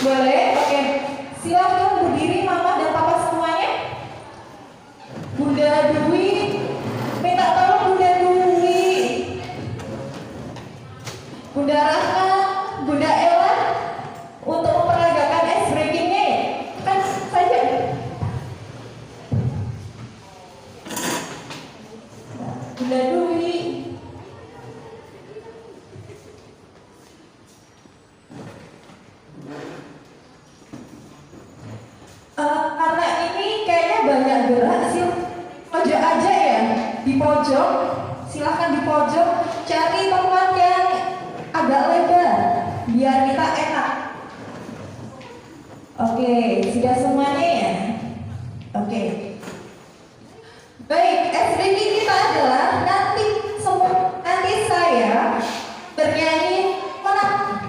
Boleh? Oke. Silakan berdiri mama dan papa semuanya. Bunda Dwi, minta tolong Bunda Dwi. Bunda Rahma, Bunda Ella untuk memperagakan ice breakingnya ya. Kan saja. Bunda Dwi. Karena ini kayaknya banyak gerak sih, pojok aja ya, di pojok, silahkan di pojok, cari tempat yang agak lebar, biar kita enak. Oke, sudah semuanya ya? Oke. Baik, SDG kita adalah nanti saya bernyanyi menang.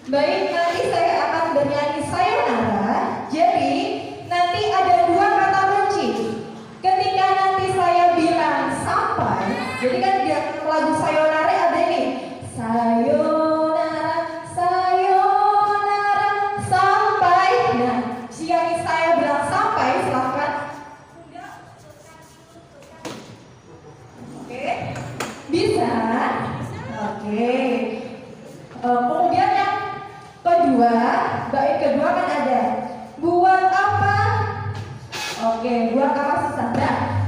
Baik, nanti saya akan bernyanyi sayonara. Jadi nanti ada dua kata kunci. Ketika nanti saya bilang sampai, jadi kan di lagu sayonara ada nih, sayonara, sayonara, sampai. Nah, jika saya bilang sampai, silahkan. Oke, bisa. Oke. Kemudian yang kedua, bait kedua kan ada buat apa? Oke, buat apa susah? Nah,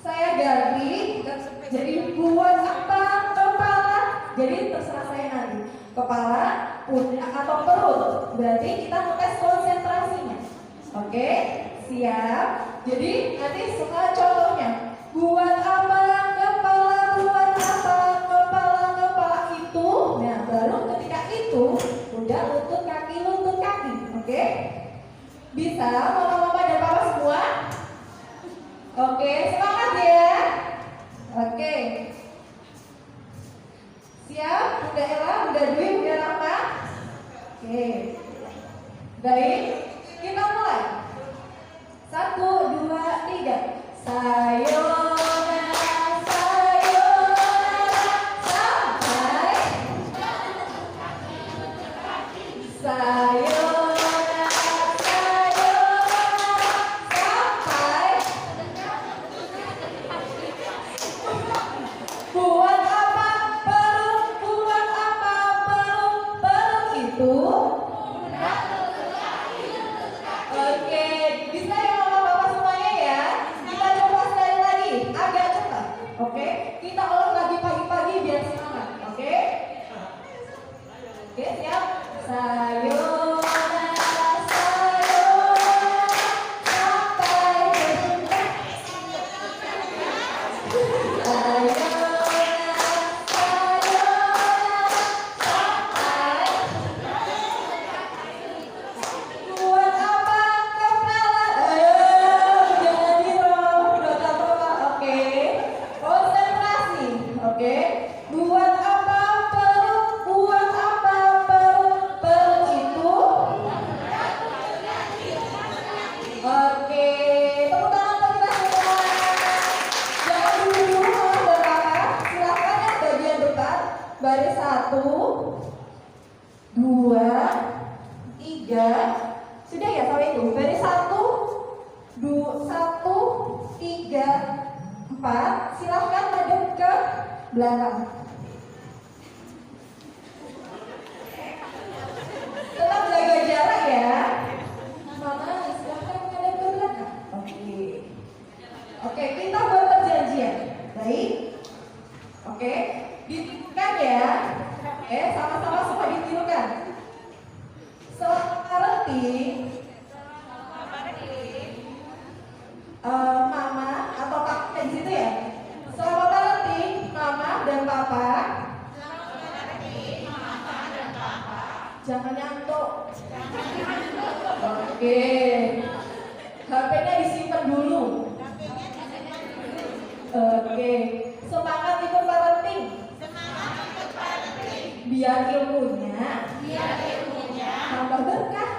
saya ganti jadi buat apa kepala? Jadi terserah saya nanti kepala, pundak atau perut. Berarti kita ngetes konsentrasinya. Oke, siap. Jadi nanti semua contohnya buat apa kepala, buat apa kepala itu. Nah, baru ketika itu udah lutut kaki. Oke, bisa mama-mama dan papa semua. Oke, semangat ya. Oke, siap. Bunda Ella, Bunda Dwi, Bunda Rahma. Oke, baik, kita mulai. 1, 2, 3. Sayonara, sayonara, sampai. Sayonara, sayonara, sampai. Buat apa perut, buat apa perut itu. Oke, bisa ya mama-mama semuanya ya. Kita coba sekali lagi, agak cepat. Oke, kita ulang lagi pagi-pagi biar semangat. Oke, oke siap. Sayonara, sayonara, sampai jumpa. Sayonara, sayonara, sampai. Buat apa kepala? Jangan dirong. Buat apa? Oke. Konsentrasi. Oke. Buat apa perut? Buat apa perut itu? Oke. Tepuk tangan untuk kita semua. Jangan dulu mama dan papa. Silakan yang bagian depan. Baris 1, 2, 3. Sudah ya sampai itu. Baris 1, 2, 1, 3, 4. Silahkan madep ke belakang. Tetap jaga jarak ya. Mama silahkan madep ke belakang. Oke. Oke, kita buat perjanjian. Baik. Oke, ditirukan ya. Oke, sama-sama semua ditirukan. Seperti mama atau papa di situ ya. Selamat parenting mama dan papa. Jangan nyantuk. Oke. HP-nya disimpan dulu. Oke. Semangat ikut parenting. Biar ilmunya tambah berkah.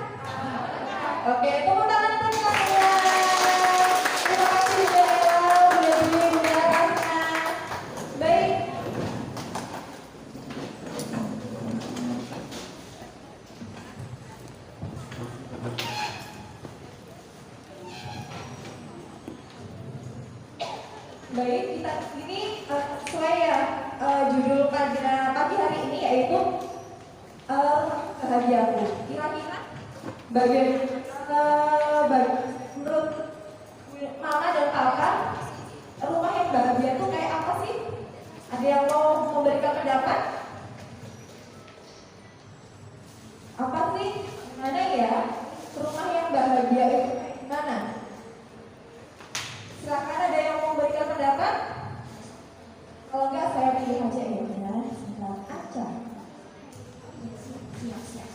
Oke, tepuk tangan untuk Baik, kita ini sesuai ya judul pada pagi hari ini yaitu bahagiaku. Kira-kira bagian menurut Mama dan Papa, rumah yang bahagia itu kayak apa sih? Ada yang mau memberikan pendapat? Apa sih? Gimana ya? Rumah yang bahagia itu kayak gimana? Silakan, ada yang mau memberikan pendapat? Kalau enggak saya pilih aja ya. Silakan aja. Siap.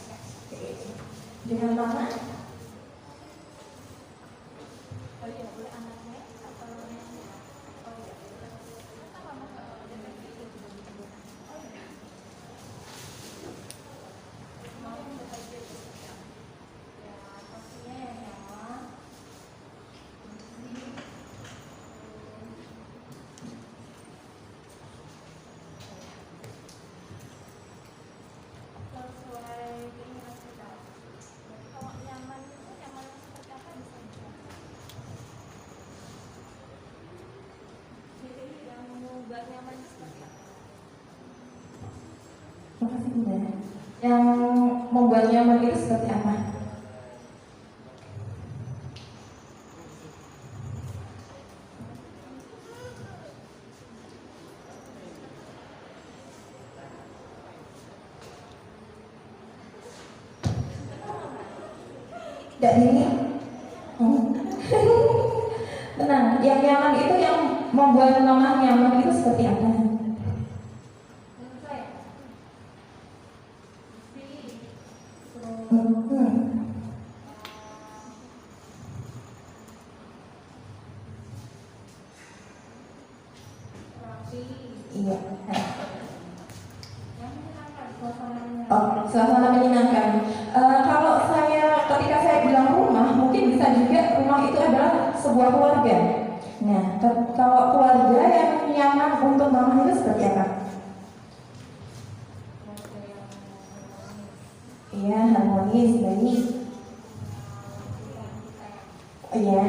Dengan Mama? Makasih Bunda. Yang membuat nyaman itu seperti apa? Tidak ini? Tenang, yang nyaman itu yang membuat Mama nyaman itu seperti apa? Iya. Suasana menyenangkan. Kalau ketika saya bilang rumah, mungkin bisa juga rumah itu adalah sebuah keluarga. Nah, kalau keluarga yang nyaman untuk Mama itu seperti apa? Iya, harmonis, baik. Iya.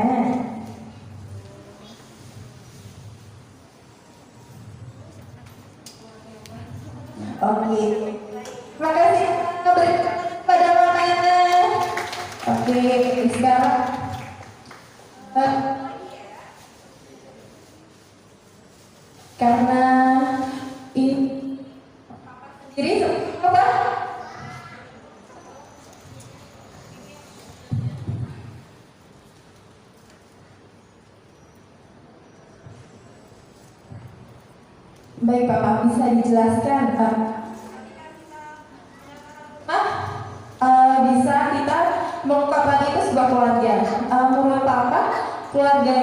Oke. Terima kasih kepada Mama. Oke, sekarang karena ini sendiri apa? Baik Bapak, bisa dijelaskan? Bisa kita mengungkapkan itu sebuah keluarga. Menurut Papa, keluarga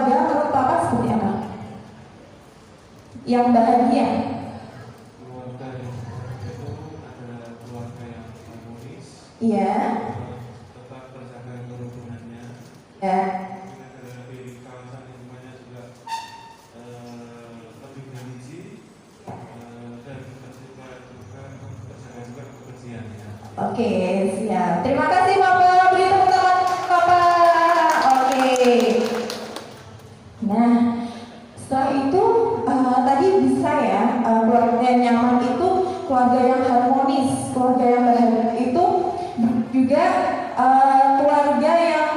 menurut Papa seperti apa? Yang bahagia. Keluarga yang bahagia itu adalah keluarga yang harmonis. Iya. Tetap terjaga kerukunannya. Ya. Di kawasan lingkungannya juga lebih religi dan terjaga juga kebersihannya. Oke, siap. Terima kasih Bapak. Beri tepuk tangan Bapak. Oke. Nah, setelah itu tadi bisa ya keluarga yang nyaman itu keluarga yang harmonis, keluarga yang bahagia itu juga keluarga yang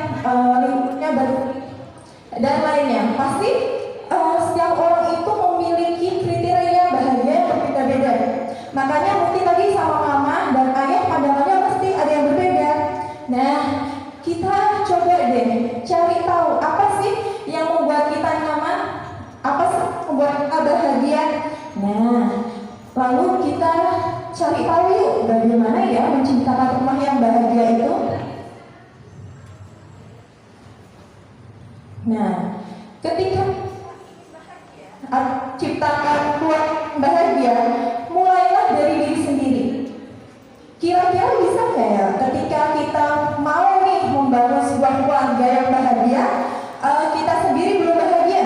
lingkungannya baru dan lainnya. Pasti setiap orang itu memiliki kriteria bahagia yang berbeda-beda. Makanya mungkin tadi sama Mama dan Ayah pandangannya pasti ada yang berbeda. Nah, kita coba deh cari tahu apa sih yang membuat kita nyaman, apa sih yang membuat kita bahagia. Nah, lalu kita cari tahu yuk bagaimana ya menciptakan rumah yang bahagia itu. Nah, ketika ciptakan keluarga bahagia, mulailah dari diri sendiri. Kira-kira bisa nggak ya ketika kita mau nih membangun sebuah keluarga yang bahagia, kita sendiri belum bahagia?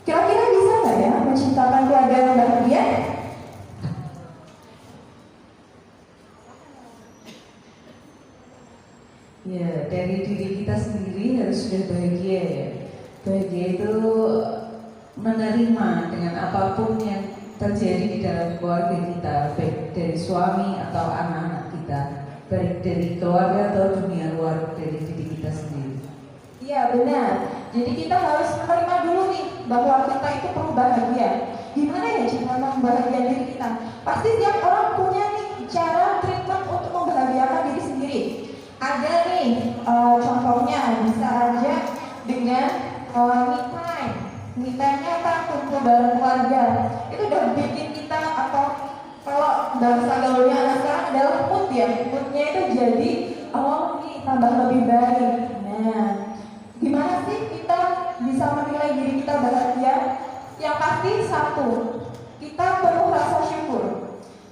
Kira-kira bisa nggak ya menciptakan keluarga yang bahagia? Ya, dari diri kita sendiri harus sudah bahagia ya. Bahagia itu menerima dengan apapun yang terjadi di dalam keluarga kita, baik dari suami atau anak-anak kita, baik dari keluarga atau dunia luar dari diri kita sendiri. Iya benar. Jadi kita harus menerima dulu nih bahwa kita itu perlu bahagia. Gimana ya cara membahagiakan diri kita? Pasti tiap orang punya nih cara treatment untuk membahagiakan diri sendiri. Ada nih contohnya bisa aja dengan me time. Me time-nya apa? Kumpul bareng keluarga. Itu udah bikin kita atau kalau bahasa gaulnya anak sekarang adalah mood ya. Moodnya itu jadi ini tambah lebih baik. Nah, gimana sih kita bisa menilai diri kita bahagia? Yang pasti satu, kita perlu rasa syukur.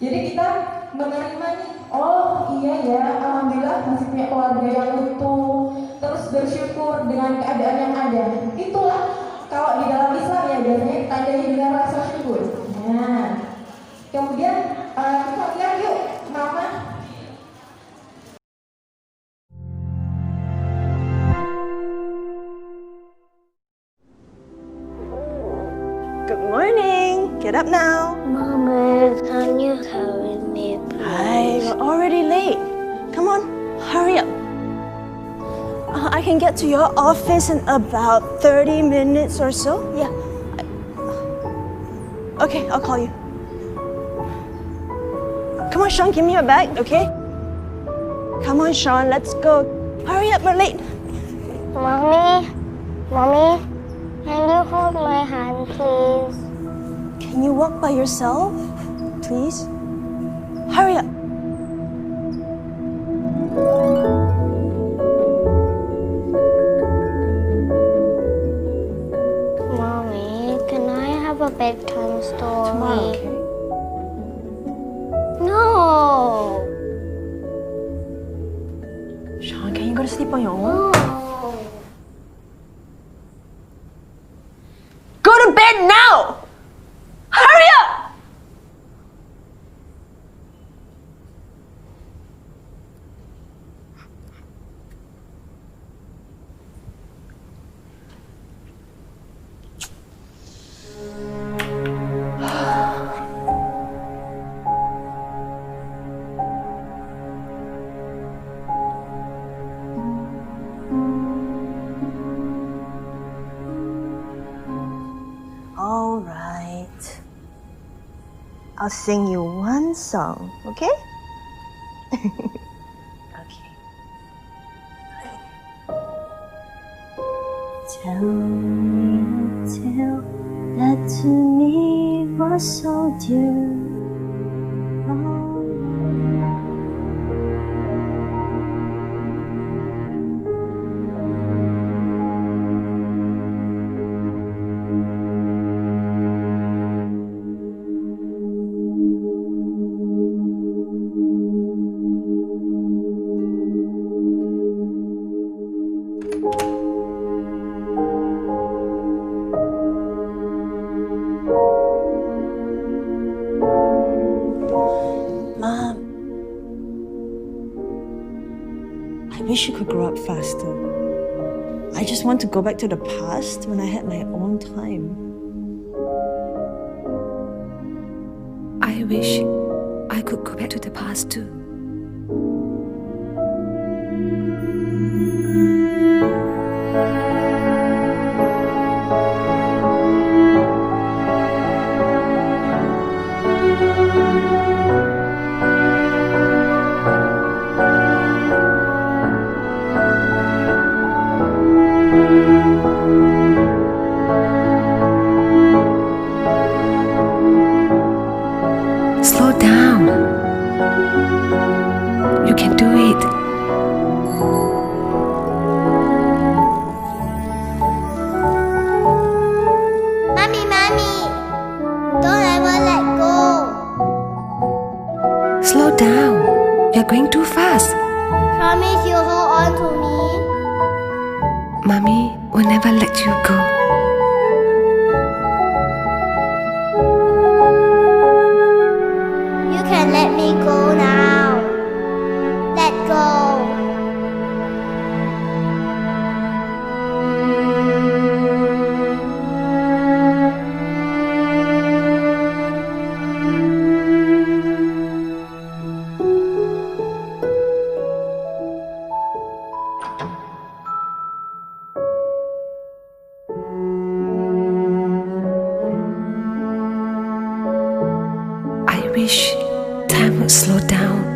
Jadi kita menerima nih, oh iya ya, alhamdulillah masih punya keluarga yang utuh. Terus bersyukur dengan keadaan yang ada. Itulah kalau di dalam Islam ya biasanya ditandai dengan rasa syukur. Nah, kemudian kita lihat yuk, Mama. Good morning. Get up now. Mama, can you help me, Hi, please? we're already late. Come on, hurry up. I can get to your office in about 30 minutes or so. Yeah. Okay, I'll call you. Come on, Sean, give me your bag, okay? Come on, Sean, let's go. Hurry up, we're late. Mommy, can you hold my hand, please? Can you walk by yourself, please? Hurry up. Mommy, can I have a bedtime story? Tomorrow, okay? No. Sean, can you go to sleep on your own? No. Go to bed now! Hurry up! All right. I'll sing you one song, okay? Okay. Tell me a tale that to me was so dear. Mom, I wish you could grow up faster. I just want to go back to the past when I had my own time. I wish I could go back to the past too. Slow down. You can do it. Mommy, don't ever let go. Slow down. You're going too fast. Promise you'll hold on to me. Mommy will never let you go. You can let me go now. Let go. slow down.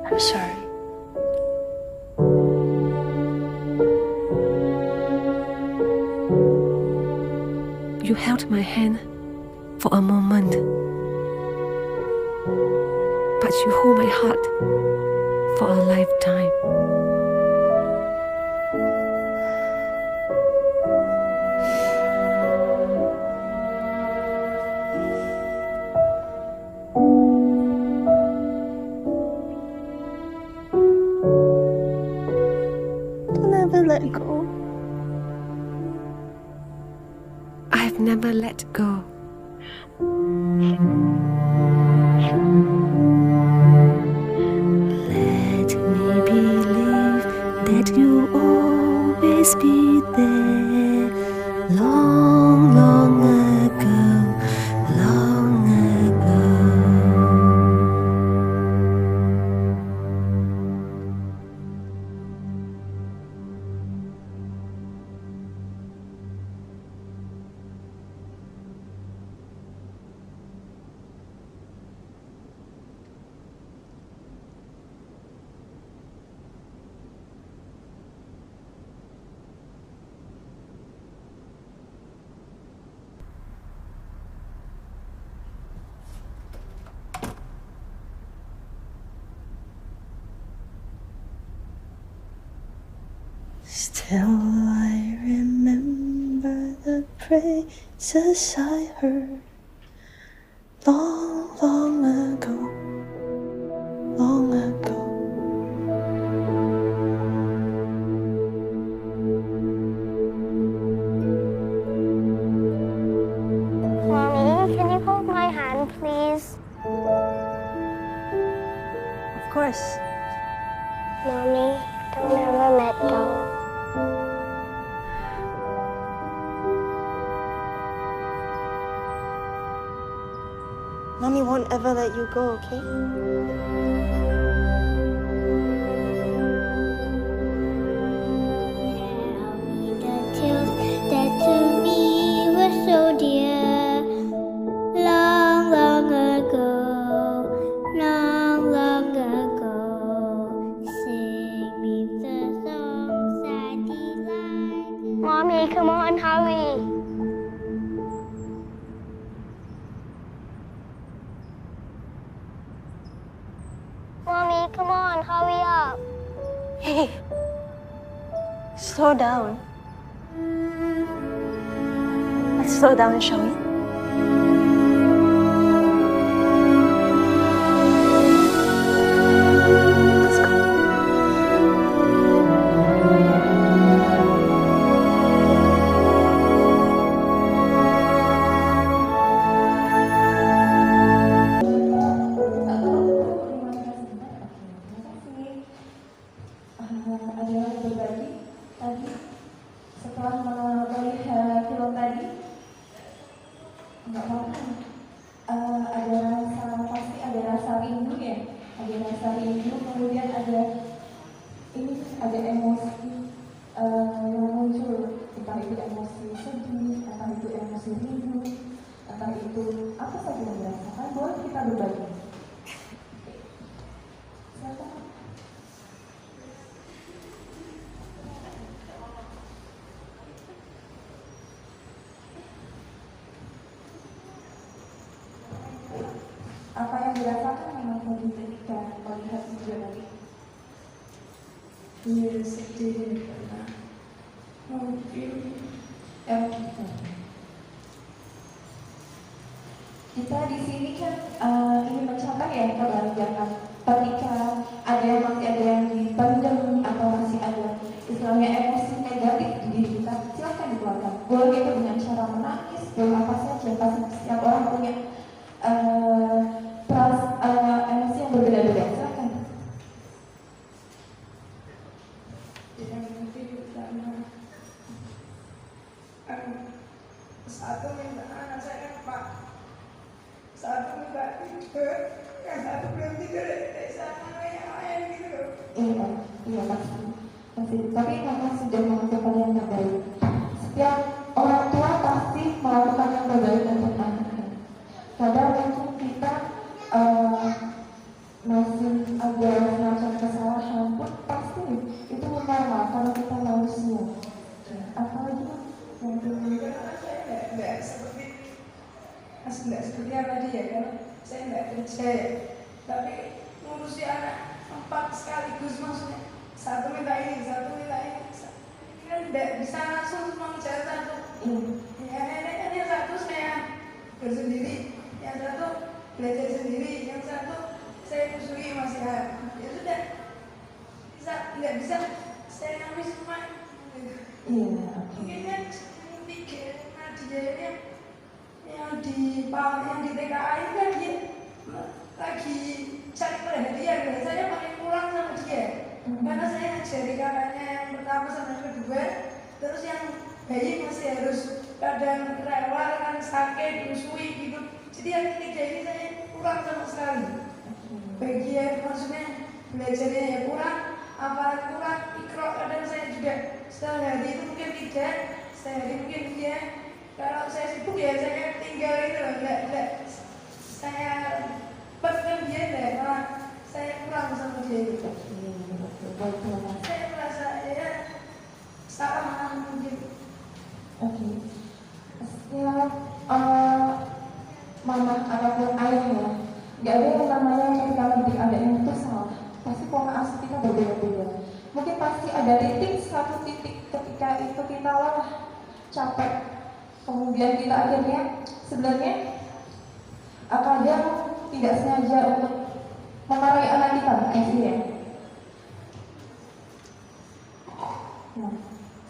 I'm sorry. You held my hand for a moment, but you hold my heart for a lifetime. Don't ever let go. I've never let go. Let me believe that you'll always be there. Long, long ago, long ago. Still I remember the praises I heard long, long ago, long ago. Mommy, can you hold my hand, please? Of course. Mommy, don't ever let go. Mommy won't ever let you go, okay? Tell me the tales that to me were so dear. Long, long ago, long, long ago. Sing me the songs that delight. Mommy, come on, hurry. Mommy, come on, hurry up. Hey, slow down. Let's slow down, shall we? Let's go. Adalah berbagi tadi setelah melihat film tadi nggak apa-apa. Ada rasa, pasti ada rasa rindu ya, ada rasa rindu, kemudian ada ini ada emosi yang muncul, entah itu emosi sedih, entah itu emosi rindu, entah itu apa saja yang dirasakan. Boleh kita berbagi. Silakan. Apa yang dirasakan memang tadi ketika melihat video tadi? Iya, sedih karena mungkin kita di sini kan ingin mencapai ya kebahagiaan. Ketika ada yang masih ada yang di Satu minta anak saya Pak, satu minta tidur, yang satu belum tidur sama yang lain gitu. Iya pasti. Tapi kakak sudah melakukan yang terbaik. Setiap orang tua pasti melakukan yang terbaik untuk anaknya. Kadang mungkin kita masih ada semacam kesalahan pun pasti itu normal karena kita manusia. Apalagi yang Enggak seperti yang tadi ya, karena saya enggak kerja ya, tapi ngurusi anak 4 sekaligus, maksudnya satu minta ini kan enggak bisa langsung semua bicara satu. Ya nenek yang satu saya bersendiri, yang satu belajar sendiri, yang satu saya kusui masih ya sudah nggak bisa saya ngambil semua. Mungkin kan tiga Nadia yang di TKA ini kan dia lagi cari perhatian, saya paling pulang sama dia karena saya ngajari kakaknya yang pertama sama yang kedua, terus yang bayi masih harus kadang rewel kan sakit diusui gitu, jadi yang ketiga ini saya pulang sama sekali. Bagian maksudnya belajarnya ya kurang, apalan kurang, ikro kadang saya juga sehari itu mungkin 3, sehari mungkin 3. Kalau saya sibuk ya saya tinggal itu loh, enggak saya pesan dia deh, malah saya kurang sama dia itu. Saya merasa ya salah mungkin. Setiap mama ataupun ayahnya, nggak ada yang namanya ketika mendidik anak yang itu salah. Pasti pola asuh kita berbeda-beda. Mungkin pasti ada satu titik ketika itu kita lelah, capek, kemudian kita akhirnya sebenarnya kadang tidak sengaja untuk memarahi anak kita, ya. Nah,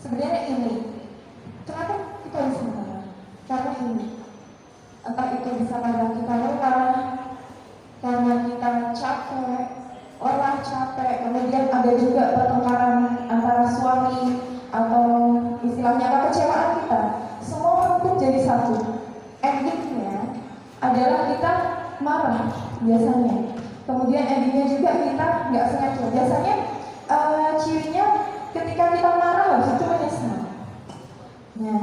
sebenarnya ini kenapa kita harus marah? Karena ini, entah itu bisa karena kita lelah, karena kita capek, lelah capek, kemudian ada juga pertengkaran antara suami atau istilahnya kekecewaan kita. Semua orang pun jadi satu. Endingnya adalah kita marah biasanya. Kemudian endingnya juga kita nggak sengaja. Biasanya cirinya ketika kita marah harus itu menyesal. Nah,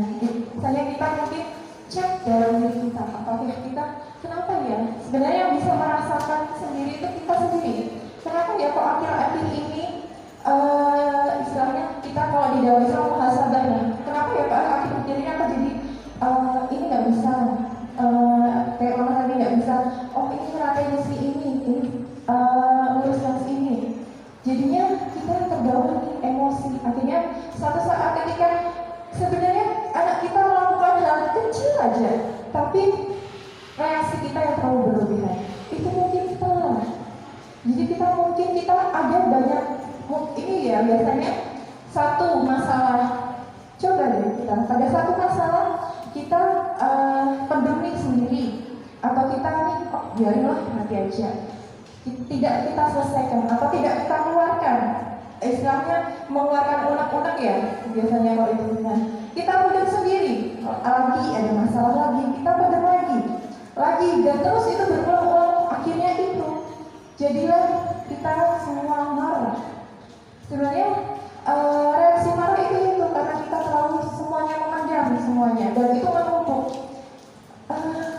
misalnya kita mungkin cek dalam diri kita, apakah kita kenapa ya? Sebenarnya yang bisa merasakan sendiri itu kita sendiri. Kenapa ya kok akhir-akhir ini istilahnya kita kalau di dalam Islam muhasabahnya, kenapa ya Pak akhir-akhir ini aku jadi ini nggak bisa kayak orang tadi nggak bisa, oh ini ngeratain si ini urus yang si ini. Jadinya kita terbawa emosi. Akhirnya suatu saat ketika sebenarnya anak kita melakukan hal kecil aja, tapi reaksi kita yang terlalu berlebihan, itu mungkin kita lelah. Jadi kita ada banyak ini ya, biasanya satu masalah, coba deh kita pada satu masalah kita peduli sendiri, atau kita nih biarinlah nanti aja, tidak kita selesaikan atau tidak kita keluarkan, istilahnya mengeluarkan unek-unek ya biasanya kalau itu. Nah, kita peduli sendiri, lagi ada masalah lagi kita peduli lagi dan terus itu berulang-ulang, akhirnya itu jadilah kita semua marah. Sebenarnya reaksi marah itu karena kita terlalu semuanya memendam semuanya, dan itu menumpuk.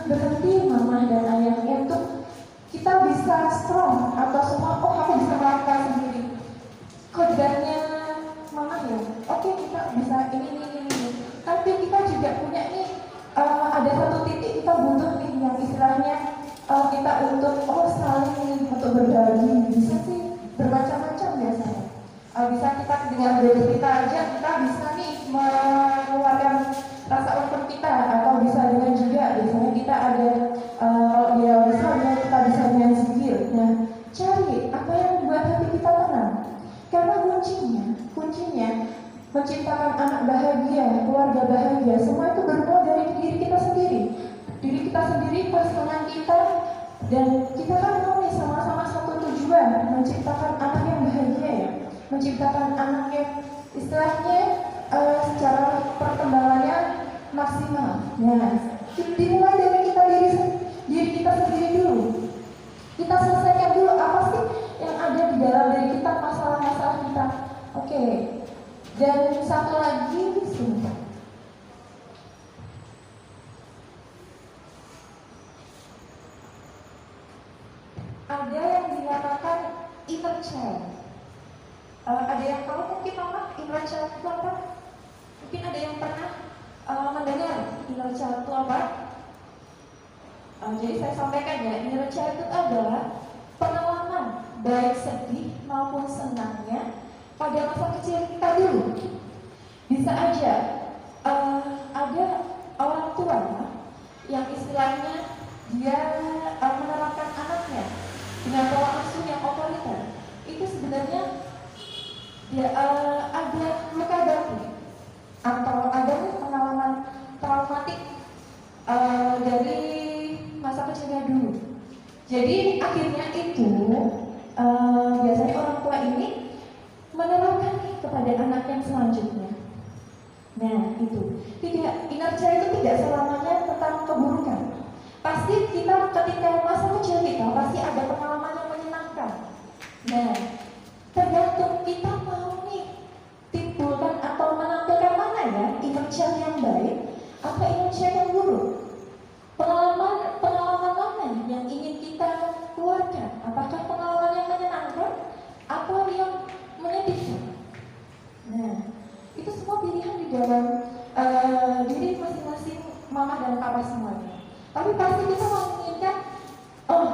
Berhenti mama dan ayahnya untuk kita bisa strong atau semua, oh aku bisa melakukan sendiri. Kodratnya mama ya, oke kita bisa ini. Tapi kita juga punya nih ada satu titik kita butuh nih yang istilahnya kita untuk saling nih, untuk berbagi. Bisa sih bermacam-macam biasanya. Bisa kita dengan bercerita aja kita bisa nih mengeluarkan rasa unek kita, atau bisa dengan juga biasanya kita ada dia misalnya kita bisa dengan zikir. Nah, cari apa yang membuat hati kita tenang, karena kuncinya menciptakan anak bahagia, keluarga bahagia, semua itu bermula dari diri kita sendiri. Diri kita sendiri, pasangan kita, dan kita kan mau nih sama-sama satu tujuan, menciptakan anak yang bahagia ya, menciptakan anak yang istilahnya secara perkembangannya maksimal. Nah, dimulai dari diri kita sendiri dulu. Kita selesaikan dulu apa sih yang ada di dalam diri kita, masalah-masalah kita. Oke. Dan satu lagi di sini. Ada yang dinamakan inner child. Ada yang tahu mungkin apa inner child itu apa? Mungkin ada yang pernah mendengar inner child itu apa? Jadi saya sampaikan ya, inner child itu adalah pengalaman baik sedih maupun senangnya pada masa kecil kita dulu. Bisa aja ada orang tua yang istilahnya dia menerapkan anaknya dengan pola asuh yang otoriter. Itu sebenarnya dia ada luka batin atau ada pengalaman traumatik dari masa kecilnya dulu. Jadi akhirnya itu biasanya orang tua ini menerapkan kepada anak yang selanjutnya. Nah itu tidak, inner child itu tidak selamanya tentang keburukan. Pasti kita ketika masa kecil kita pasti ada pengalaman yang menyenangkan. Nah tergantung kita mau nih timbulkan atau menampilkan mana ya inner child yang baik atau inner child yang buruk. Pengalaman mana yang ingin kita keluarkan? Apakah pengalaman yang menyenangkan atau yang menyedihkan? Nah, itu semua pilihan di dalam diri masing-masing mama dan papa semuanya. Tapi pasti kita menginginkan,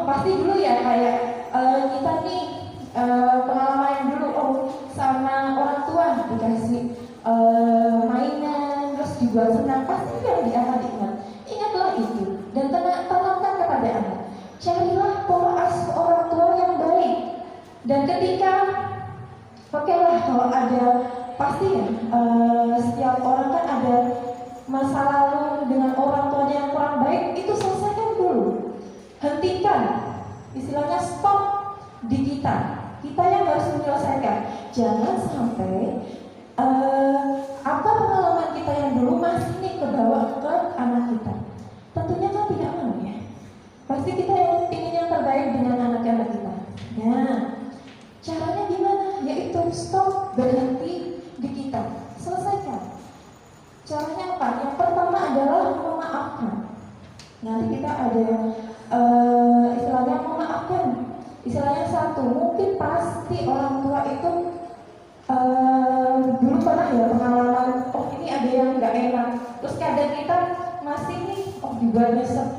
pasti dulu ya kayak kita nih pengalaman yang dulu sama orang tua dikasih mainan terus juga senang, pasti yang akan diingat. Ingatlah itu dan tanamkan kepada anak. Carilah pola asuh orang tua yang baik. Dan ketika lah kalau ada pasti ya setiap orang kan ada masa lalu dengan orang tuanya yang kurang baik, itu selesaikan dulu. Hentikan, istilahnya stop di kita yang harus menyelesaikan. Jangan sampai apa pengalaman kita yang dulu masih nih kebawa ke anak kita. Tentunya kan tidak mau ya. Pasti kita yang ingin yang terbaik dengan anak-anak kita. Nah, caranya gimana? Yaitu stop, berhenti di kita, selesaikan. Caranya apa? Yang pertama adalah memaafkan. Nanti kita ada istilahnya memaafkan. Istilahnya satu, mungkin pasti orang tua itu dulu pernah ya pengalaman, ini ada yang nggak enak. Terus kadang kita masih nih, juga nyesek.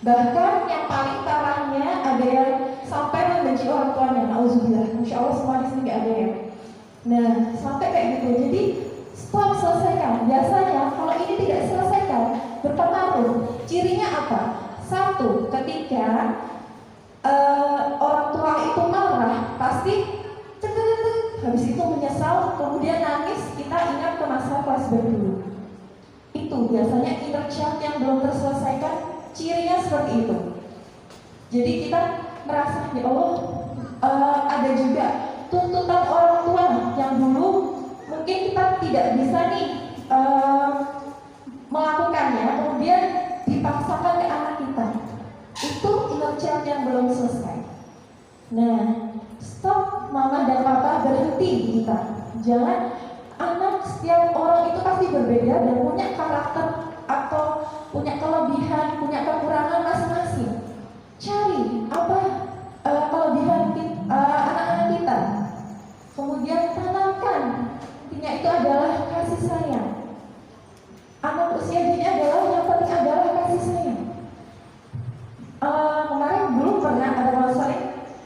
Bahkan yang paling parahnya ada yang sampai membenci orang tuanya. Nauzubillah, Masya Allah semua di sini nggak ada ya. Nah, sampai kayak gitu. Jadi stop, selesaikan. Biasanya kalau ini tidak selesaikan, berpengaruh. Cirinya apa? Satu, ketika orang tua itu marah, pasti habis itu menyesal, kemudian nangis, kita ingat ke masa flashback dulu. Itu biasanya inner child yang belum terselesaikan, cirinya seperti itu. Jadi kita merasa, ya Allah, ada juga tuntutan orang tua yang dulu mungkin kita tidak bisa nih melakukannya, kemudian dipaksakan ke anak kita. Itu inner child yang belum selesai. Nah, stop, mama dan papa, berhenti kita. Jangan, anak setiap orang itu pasti berbeda dan punya karakter atau punya kelebihan, punya kekurangan masing-masing. Cari apa kelebihan anak-anak kita, kemudian tanamkan. Intinya itu adalah kasih sayang. Anak usia dini adalah yang penting adalah kasih sayang. Kemarin dulu pernah ada mahasiswa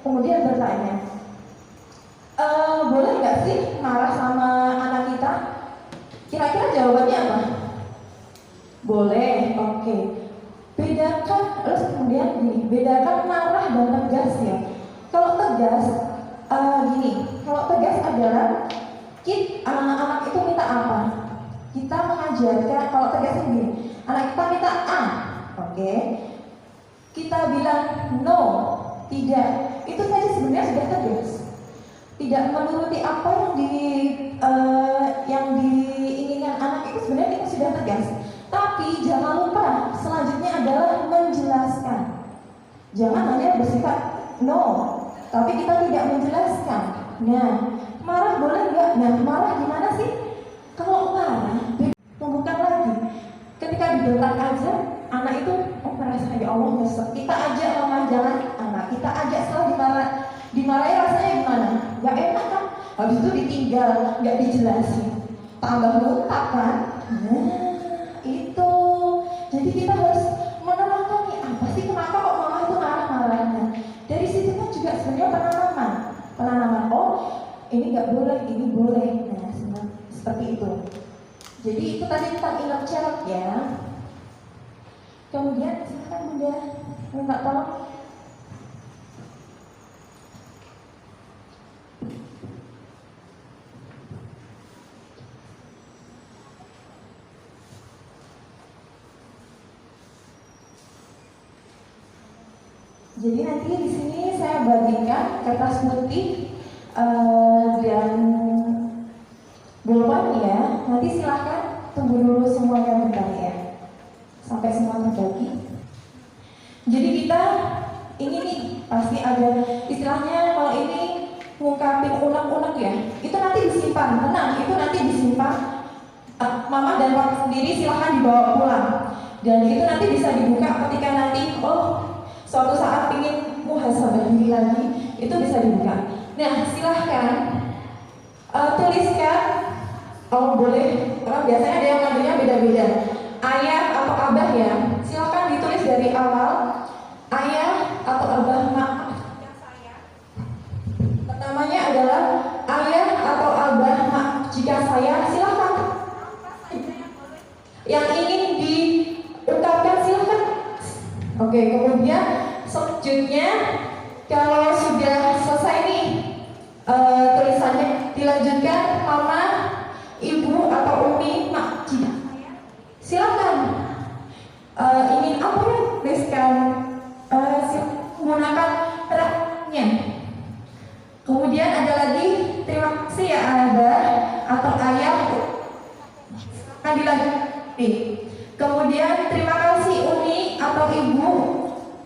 kemudian bertanya, boleh nggak sih marah sama anak kita? Kira-kira jawabannya apa? Boleh, oke. Bedakan, terus kemudian gini, bedakan marah dan tegas ya. Kalau tegas, gini, kalau tegas adalah anak-anak itu minta apa? Kita mengajarkan, kalau tegas gini, anak kita minta A, oke. Kita bilang no, tidak. Itu saja sebenarnya sudah tegas. Tidak menuruti apa yang diinginkan anak itu sebenarnya itu sudah tegas. Tapi Tapi jangan lupa, selanjutnya adalah menjelaskan. Jangan hanya bersifat no, tapi kita tidak menjelaskan. Nah, marah boleh nggak? Nah, marah gimana sih? Kalau marah, tumbuhkan lagi. Ketika dibentak aja, anak itu merasa ya Allah nyesek. Kita ajak mama jalan anak, kita ajak setelah dimarahi rasanya gimana? Gak enak kan? Habis itu ditinggal, gak dijelasin, tambah muntah kan? Nah, itu. Jadi kita harus menerangkan nih apa sih kenapa kok mama itu marah-marahnya. Dari situ kan juga sebenarnya penanaman. Oh, ini nggak boleh, ini boleh. Nah, seperti itu. Jadi itu tadi tentang inner child ya. Kemudian silakan Bunda minta tolong. Jadi nanti di sini saya bagikan kertas putih dan bolpen ya. Nanti silahkan tunggu dulu semuanya bentar ya, sampai semua terbagi. Jadi kita ini nih pasti ada istilahnya kalau ini ngungkapin unek-unek ya. Itu nanti disimpan, tenang. Itu nanti disimpan. Mama dan papa sendiri silahkan dibawa pulang. Dan itu nanti bisa dibuka ketika nanti suatu saat ingin muhasabah diri lagi, itu bisa dibuka. Nah, silahkan tuliskan. Boleh, karena biasanya ada yang ngambilnya beda-beda. Ayah atau abah ya, silahkan ditulis dari awal. Ayah atau abah pertamanya adalah ayah atau abah jika saya, silahkan. Yang ingin diungkapkan silahkan. Oke, kemudian selanjutnya kalau sudah selesai nih tulisannya, dilanjutkan mama, ibu atau umi, mak, jika silakan ingin apa ya, tuliskan menggunakan raknya. Kemudian ada lagi terima kasih ya abah atau ayah, akan dilanjutkan. Kemudian terima kasih umi atau ibu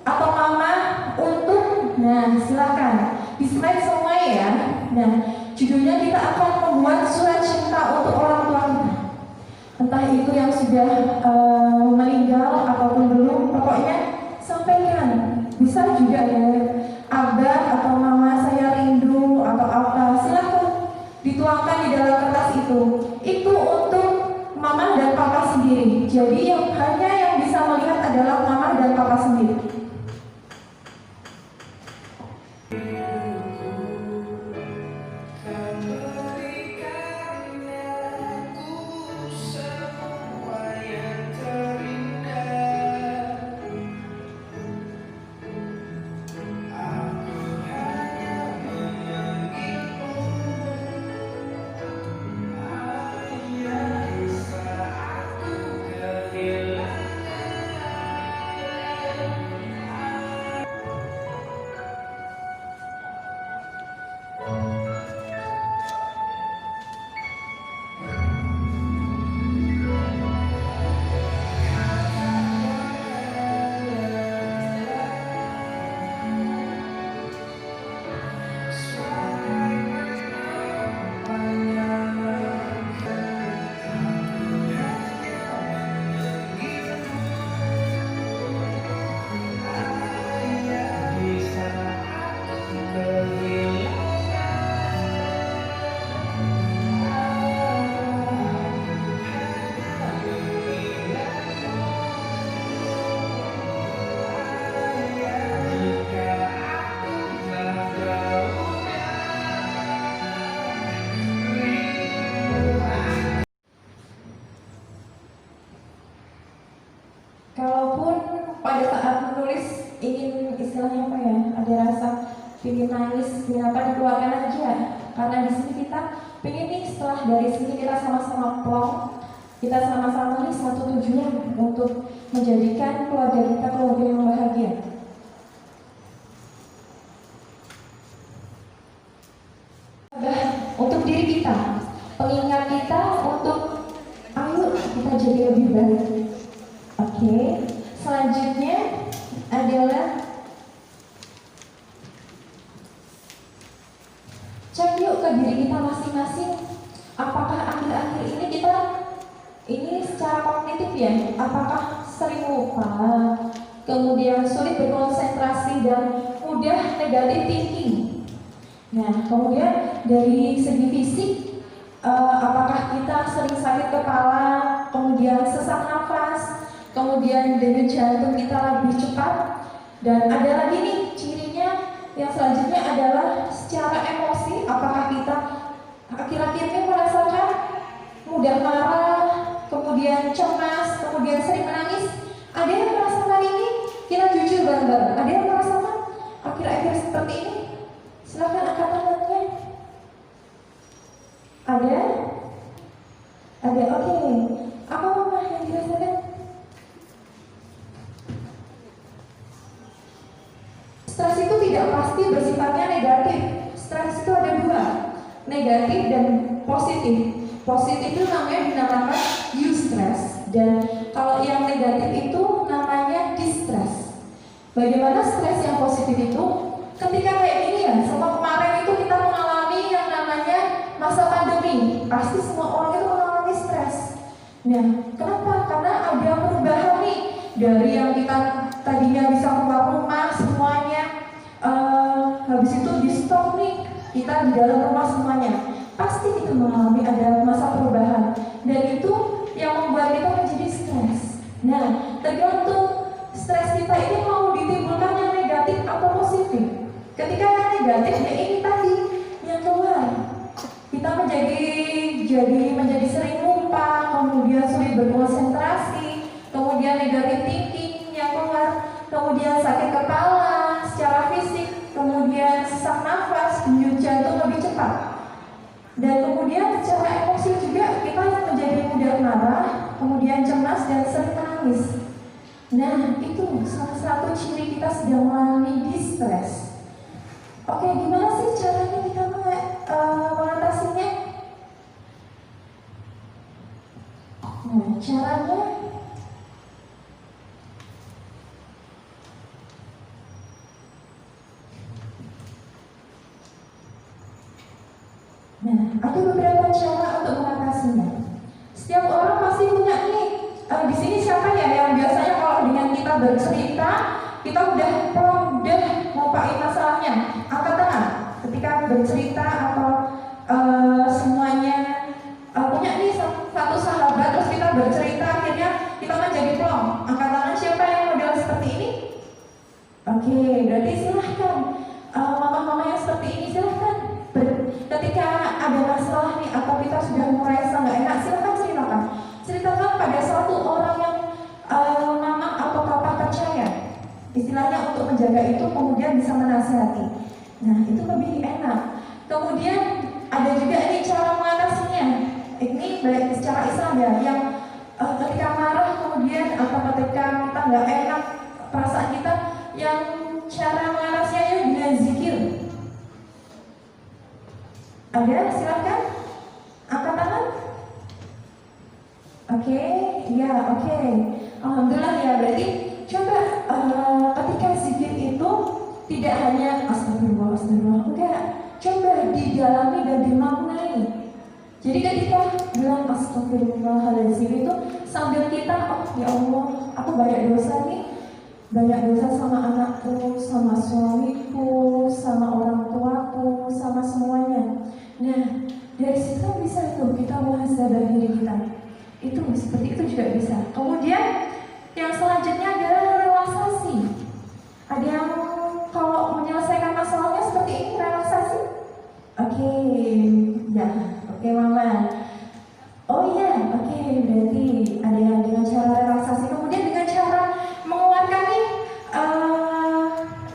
atau mama untuk, nah silakan di slide semua ya. Nah, judulnya kita akan membuat surat cinta untuk orang tua kita, entah itu yang sudah meninggal ataupun belum, pokoknya sampaikan. Bisa juga ya, abah atau mama saya rindu atau apa, silakan dituangkan di dalam kertas itu. Itu untuk mama dan papa sendiri. Jadi hanya yang bisa melihat adalah mama dan papa sendiri. Kalaupun pada saat menulis ingin istilahnya apa ya, ada rasa ingin nangis, kenapa dikeluarkan aja. Karena di sini kita pengen nih setelah dari sini kita sama-sama plong, kita sama-sama nih satu tujuan untuk menjadikan keluarga kita keluarga yang bahagia. Untuk diri kita, pengingat kita untuk ayo kita jadi lebih baik. Oke, selanjutnya adalah cek yuk ke diri kita masing-masing. Apakah akhir-akhir ini kita secara kognitif ya, apakah sering lupa, kemudian sulit berkonsentrasi dan mudah negatif thinking. Nah, kemudian dari segi fisik, apakah kita sering sakit kepala, kemudian sesak nafas, kemudian denyut jantung kita lebih cepat, dan ada lagi nih cirinya yang selanjutnya adalah secara emosi, apakah kita akhir-akhir ini merasakan mudah marah, kemudian cemas, kemudian sering menangis. Ada yang merasakan ini? Kita jujur bareng-bareng. Ada yang merasakan akhir-akhir seperti ini? Silahkan angkat tangannya. Ada? Ada, oke. Apa mama yang dirasakan? Stres itu tidak pasti bersifatnya negatif. Stres itu ada dua, negatif dan positif. Positif itu namanya dinamakan eustress, dan kalau yang negatif itu namanya distress. Bagaimana stres yang positif itu? Ketika kayak gini ya, sama kemarin itu kita mengalami yang namanya masa pandemi. Pasti semua orang itu mengalami stres. Nah, kenapa? Karena ada perubahan nih, dari yang kita tadinya bisa keluar rumah semuanya, habis itu di stop nih, kita di dalam rumah semuanya. Pasti kita mengalami ada masa perubahan, dan itu yang membuat kita menjadi stres. Nah, tergantung stres kita ini mau ditimbulkan yang negatif atau positif. Ketika yang negatif, ya ini tadi yang keluar, kita menjadi sering lupa, kemudian sulit berkonsentrasi, kemudian negatif thinking yang keluar, kemudian sakit kepala secara fisik, kemudian sesak nafas, denyut jantung lebih cepat. Dan kemudian secara emosi juga kita menjadi mudah marah, kemudian cemas dan sering menangis. Nah, itu salah satu ciri kita sedang mengalami distress. Oke, gimana sih caranya kita mengatasinya? Nah, caranya ada beberapa cara untuk mengatasinya. Setiap orang pasti punya nih. Di sini siapa ya yang biasanya kalau dengan kita bercerita, kita udah lupain masalahnya? Angkat tangan. Ketika bercerita atau semuanya punya nih satu sahabat, terus kita bercerita, akhirnya kita menjadi plong. Angkat tangan siapa yang model seperti ini? Oke, berarti silahkan. Mama-mama yang seperti ini silahkan. Ketika ada masalah nih atau kita sudah merasa nggak enak, silakan ceritakan pada satu orang yang mama atau papa percaya, istilahnya untuk menjaga itu, kemudian bisa menasihati. Nah, itu lebih enak. Kemudian ada juga ini cara mengatasinya. Ini baik secara Islam ya, yang ketika marah kemudian atau ketika kita nggak enak perasaan kita, yang cara mengatasinya dengan zikir. Ada? Silakan angkat tangan. Oke, ya oke. Alhamdulillah ya, berarti coba ketika zikir itu tidak hanya astagfirullah, enggak. Coba didalami dan dimaknai. Jadi ketika bilang astagfirullahaladzim itu sambil kita, oh ya Allah, aku banyak dosa nih. Banyak dosa sama anakku, sama suamiku, sama orang tuaku, sama semuanya. Nah, dari situ bisa itu kita muhasabah diri kita. Itu seperti itu juga bisa. Kemudian yang selanjutnya adalah relaksasi. Ada yang kalau menyelesaikan masalahnya seperti ini, relaksasi. Oke, ya, oke mama. Oh iya, oke, berarti ada yang dengan cara relaksasi, kemudian dengan cara mengeluarkan nih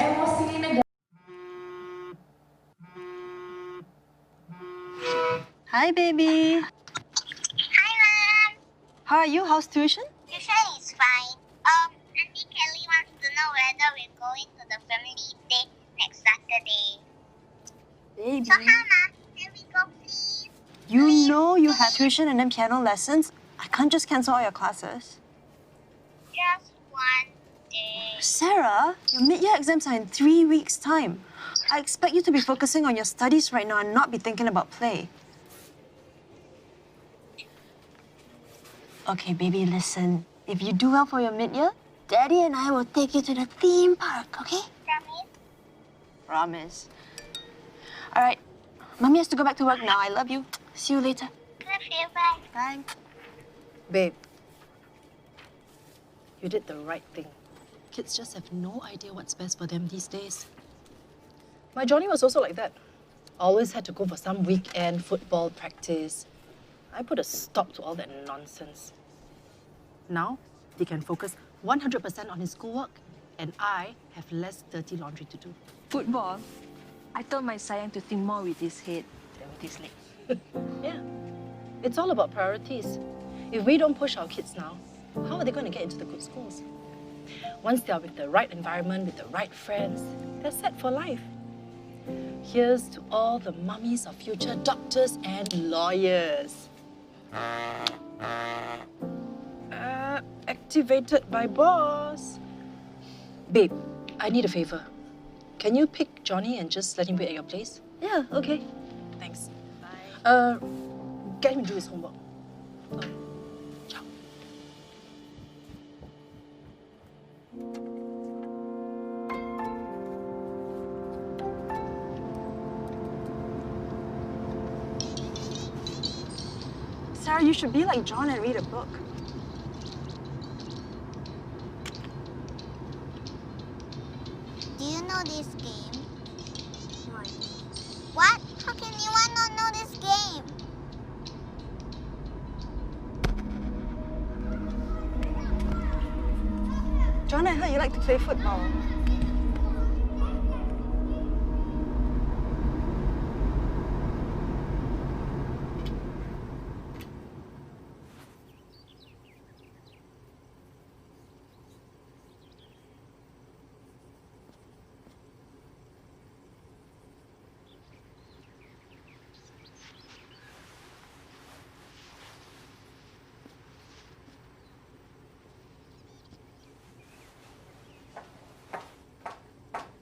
emosi negatif. Hi, baby. Hi, Mom. How are you? How's tuition? Tuition is fine. Auntie Kelly wants to know whether we're going to the family day next Saturday. Baby. So, Hannah, can we go, please? You know you have tuition and then piano lessons. I can't just cancel all your classes. Just one day. Sarah, your mid-year exams are in 3 weeks' time. I expect you to be focusing on your studies right now and not be thinking about play. Okay, baby, listen. If you do well for your mid-year, Daddy and I will take you to the theme park, okay? Promise? Promise. All right. Mommy has to go back to work now. I love you. See you later. Love you, bye. Bye. Babe, you did the right thing. Kids just have no idea what's best for them these days. My Johnny was also like that. Always had to go for some weekend football practice. I put a stop to all that nonsense. Now, he can focus 100% on his schoolwork, and I have less dirty laundry to do. Football? I told my sayang to think more with his head than with his legs. Yeah, it's all about priorities. If we don't push our kids now, how are they going to get into the good schools? Once they are with the right environment, with the right friends, they're set for life. Here's to all the mummies of future doctors and lawyers. Activated by boss. Babe, I need a favor. Can you pick Johnny and just let him wait at your place? Yeah, okay. Thanks. Bye. Get him to do his homework. Ciao. Sarah, you should be like John and read a book. Do you know this game? What? How can anyone not know this game? John, I heard you like to play football.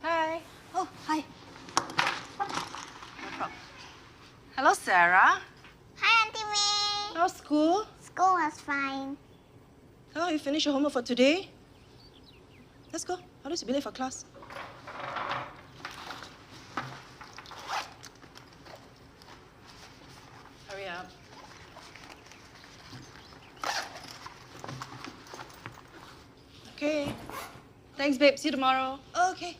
Hi. Oh, hi. No problem. Hello, Sarah. Hi, Auntie May. How's school? School was fine. Oh, you finished your homework for today? Let's go. Otherwise you'll be late for class. Hurry up. Okay. Thanks, babe. See you tomorrow. Okay.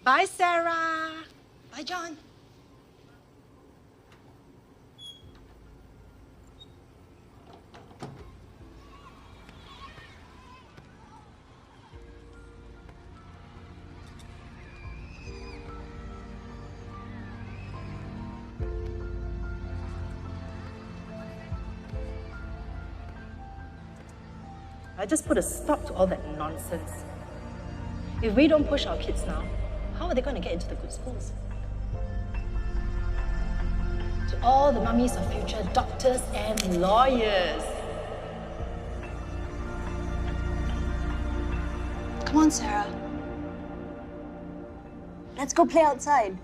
Bye, Sarah. Bye, John. I just put a stop to all that nonsense. If we don't push our kids now, how are they going to get into the good schools? To all the mummies of future doctors and lawyers. Come on, Sarah. Let's go play outside.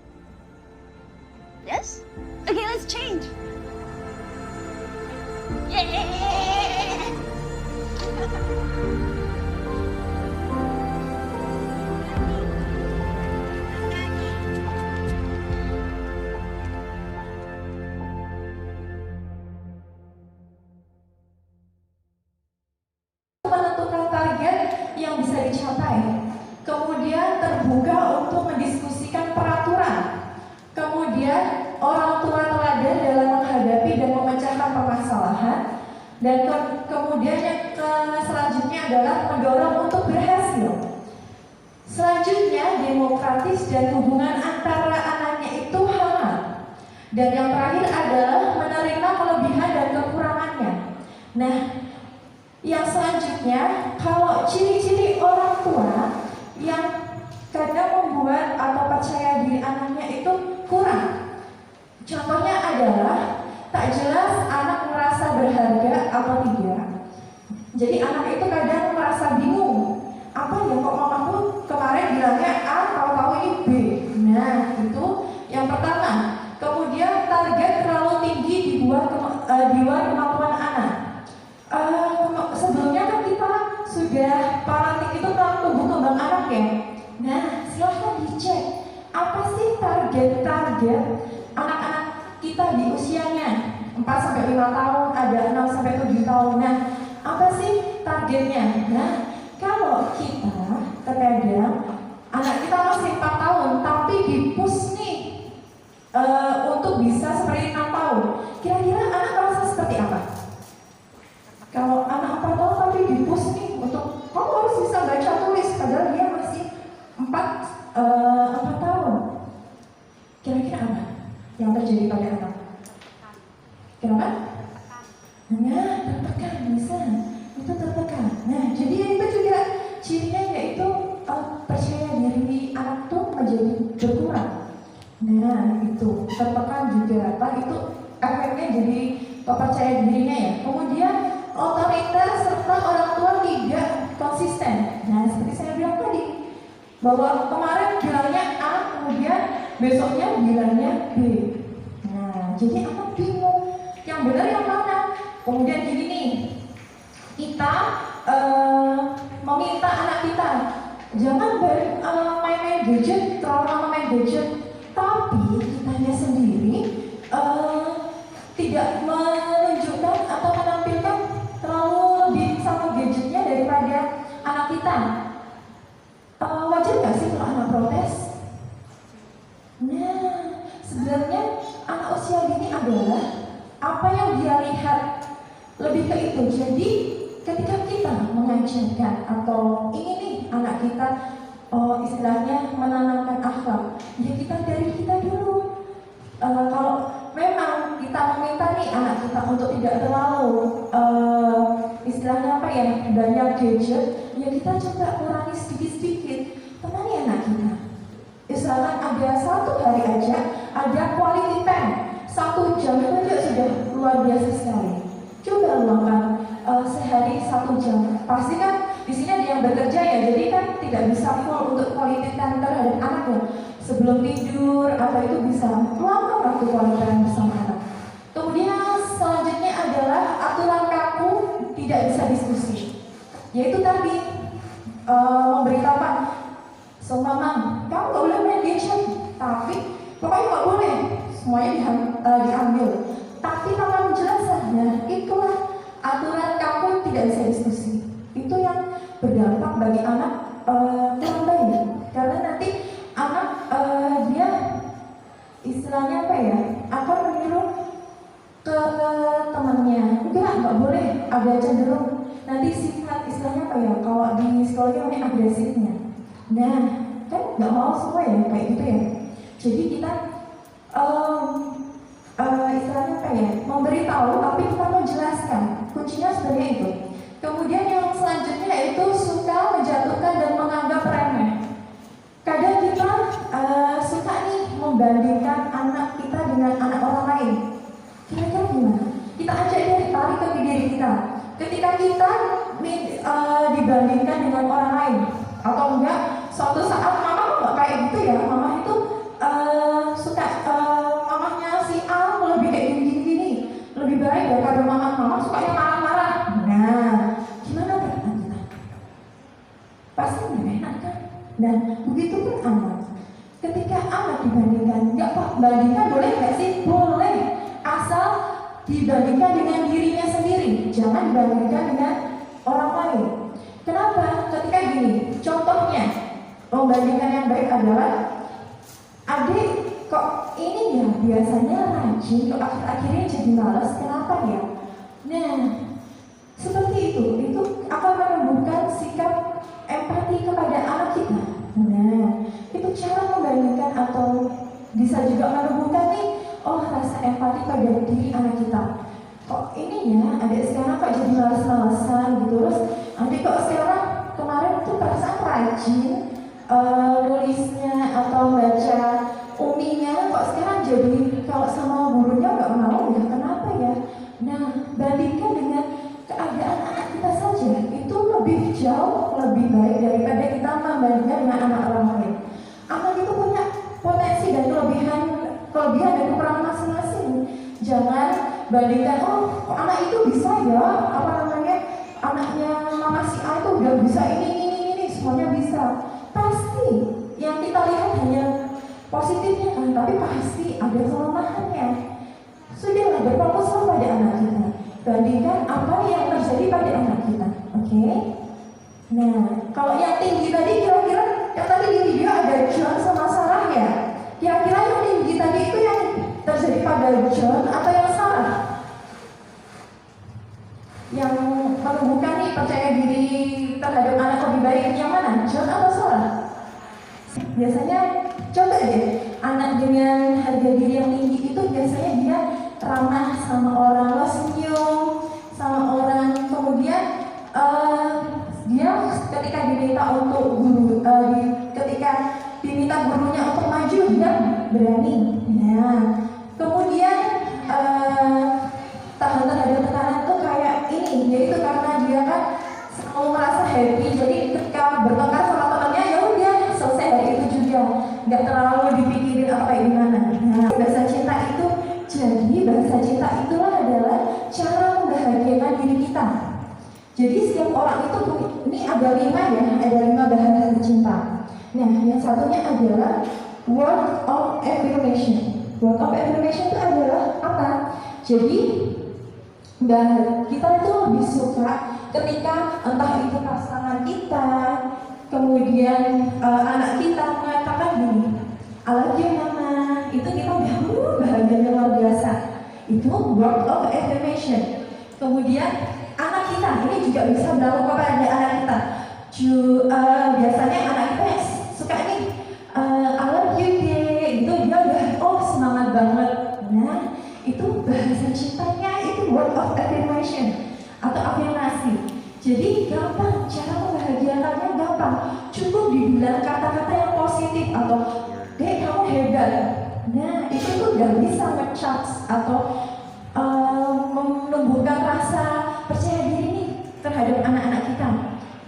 Yes? Okay, let's change. Menentukan target yang bisa dicapai, kemudian terbuka untuk mendiskusikan peraturan, kemudian orang tua teladan dalam menghadapi dan memecahkan permasalahan, dan kemudian yang selanjutnya adalah mendorong untuk berhasil. Selanjutnya demokratis dan hubungan antara anaknya itu hangat. Dan yang terakhir adalah menerima kelebihan dan kekurangannya. Nah, yang selanjutnya, kalau ciri-ciri orang tua yang kadang membuat atau percaya diri anaknya itu kurang. Contohnya adalah tak jelas anak merasa berharga atau tidak. Jadi anak itu kadang merasa bingung apa ya kok mamaku kemarin bilangnya A, tahu-tahu ini B. Nah, itu yang pertama. Kemudian target terlalu tinggi di luar kemampuan anak. Sebelumnya kan kita sudah parenting itu tentang tumbuh kembang anak ya. Nah, silahkan dicek apa sih target anak-anak kita di usianya 4-5 tahun, ada 6-7 tahun. Nah, apa sih targetnya? Nah, kalau kita terkadang anak kita masih 4 tahun tapi di-push nih untuk bisa seperti 6 tahun. Kira-kira anak merasa seperti apa? Kalau anak 4 tahun tapi di-push nih untuk kamu harus bisa baca tulis padahal dia masih 4 tahun. Kira-kira apa yang terjadi pada anak? Kenapa? Nah, tertekan bisa. Itu tertekan. Nah, jadi itu juga cirinya yaitu percaya diri anak tuh menjadi berkurang. Nah, itu tertekan juga. Itu efeknya jadi percaya dirinya ya. Kemudian otoriter serta orang tua tidak konsisten. Nah, seperti saya bilang tadi, bahwa kemarin bilangnya A, kemudian besoknya bilangnya B. Nah, jadi anak bingung. Yang benar yang mana? Kemudian gini nih, kita meminta anak kita jangan main-main gadget, terlalu lama main gadget, tapi kitanya sendiri tidak menunjukkan atau menampilkan terlalu lebih sama gadgetnya daripada anak kita. Wajar nggak sih kalau anak protes? Nah, sebenarnya anak usia dini adalah apa yang dia lihat, lebih ke itu. Jadi ketika kita mengajarkan atau ini nih anak kita istilahnya menanamkan akhlak, ya kita dari kita dulu. Kalau memang kita meminta nih anak kita untuk tidak terlalu istilahnya apa ya, banyak gadget, ya kita coba kurangi sedikit-sedikit. Temani anak kita. Misalkan ada 1 hari aja ada quality time 1 jam itu aja sudah luar biasa sekali. Coba luangkan sehari 1 jam. Pasti kan di sini ada yang bekerja ya, jadi kan tidak bisa full untuk quality time terhadap anak ya. Sebelum tidur atau itu bisa luangkan waktu quality time bersama anak. Kemudian selanjutnya adalah aturan kaku tidak bisa diskusi. Yaitu tadi memberitahukan, so mama, kamu gak boleh main gadget, tapi pokoknya gak boleh, semuanya diambil. Tapi mama menjelaskan, nah itulah aturan kamu tidak bisa diskusi. Itu yang berdampak bagi anak kurang baik, karena nanti anak dia istilahnya apa ya, akan meniru ke temannya. Nggak boleh, ada cenderung nanti sifat istilahnya apa ya, kalau di psikologi namanya agresifnya. Nah, kan nggak mau semua ya kayak gitu ya. Jadi kita istilahnya apa ya, memberitahu tapi kita menjelaskan. Kuncinya sebenarnya itu. Kemudian yang selanjutnya yaitu suka menjatuhkan dan menganggap remeh. Kadang kita suka nih membandingkan anak kita dengan anak orang lain. Kira-kira gimana? Kita ajak dia ditarik ke diri kita. Ketika kita dibandingkan dengan orang lain, atau enggak suatu saat mama kok kayak gitu ya, mama itu suka mamanya si A lebih kayak gini-gini, lebih baik daripada mama sukanya marah-marah. Nah, gimana perasaan kita? Pasti nggak enak kan? Dan begitu pun anak. Ketika anak dibandingkan, nggak Pak, bandingkan boleh nggak sih? Boleh, asal dibandingkan dengan dirinya sendiri, jangan dibandingkan dengan orang lain. Kenapa? Ketika gini, contohnya membandingkan yang baik adalah adik kok ini ya biasanya rajin, kok akhir-akhirnya jadi malas, kenapa ya? Nah, seperti itu akan menumbuhkan sikap empati kepada anak kita. Nah, itu cara membandingkan atau bisa juga menumbuhkan nih, rasa empati pada diri anak kita. Kok ini ya, adik sekarang kok jadi malas-malasan gitu, terus adik kok sekarang kemarin tuh perasaan rajin nulisnya atau baca uminya, kok sekarang jadi kalau sama gurunya nggak mau ya, kenapa ya? Nah, bandingkan dengan keadaan anak kita saja, itu lebih jauh lebih baik daripada kita membandingkan dengan anak orang lain. Anak itu punya potensi dan kelebihan dan kekurangan masing-masing. Jangan bandingkan, oh anak itu bisa ya, anaknya mama si A itu udah bisa ini, semuanya bisa. Pasti yang kita lihat hanya positifnya kan, tapi pasti ada kelemahannya. Sudahlah, berfokuslah pada anak kita, bandingkan apa yang terjadi pada anak kita. Oke? Nah, kalau yang tinggi tadi kira-kira yang tadi di video ada John sama Sarah ya. Kira-kira yang tinggi tadi itu yang terjadi pada John atau yang Sarah? Yang menumbuhkan nih percaya diri terhadap anak lebih baik yang mana? John atau Sarah? Biasanya coba deh, anak dengan harga diri yang tinggi itu biasanya dia ramah sama orang, senyum sama orang, kemudian dia ketika diminta untuk ketika diminta gurunya untuk maju dia berani. Nah, kemudian tahan terhadap tekanan itu kayak ini, yaitu karena dia kan selalu merasa happy, jadi ketika bertengkar sama temannya ya udah selesai hari itu juga, nggak terlalu dipikirin apa gimana. Nah, bahasa cinta itu, jadi bahasa cinta itulah adalah cara membahagiakan diri kita. Jadi setiap orang itu, ini ada 5 ya, ada 5 bahasa cinta. Nah, yang satunya adalah word of affirmation. Word of affirmation itu adalah apa? Jadi kita itu lebih suka ketika entah itu pasangan kita, kemudian anak kita mengatakan gini, I love you mama, itu kita udah bahagia luar biasa. Itu word of affirmation. Kemudian anak kita ini juga bisa berlaku kepada anak kita. Biasanya anak kita suka nih, I love you deh, gitu dia udah semangat banget. Nah, itu bahasa cintanya, itu word of affirmation atau afirmasi. Jadi gampang, cara membahagiakannya gampang. Cukup dibilang kata-kata yang positif atau dek kamu hebat. Nah, itu tuh udah bisa nge-charge atau menumbuhkan rasa percaya diri nih terhadap anak-anak kita.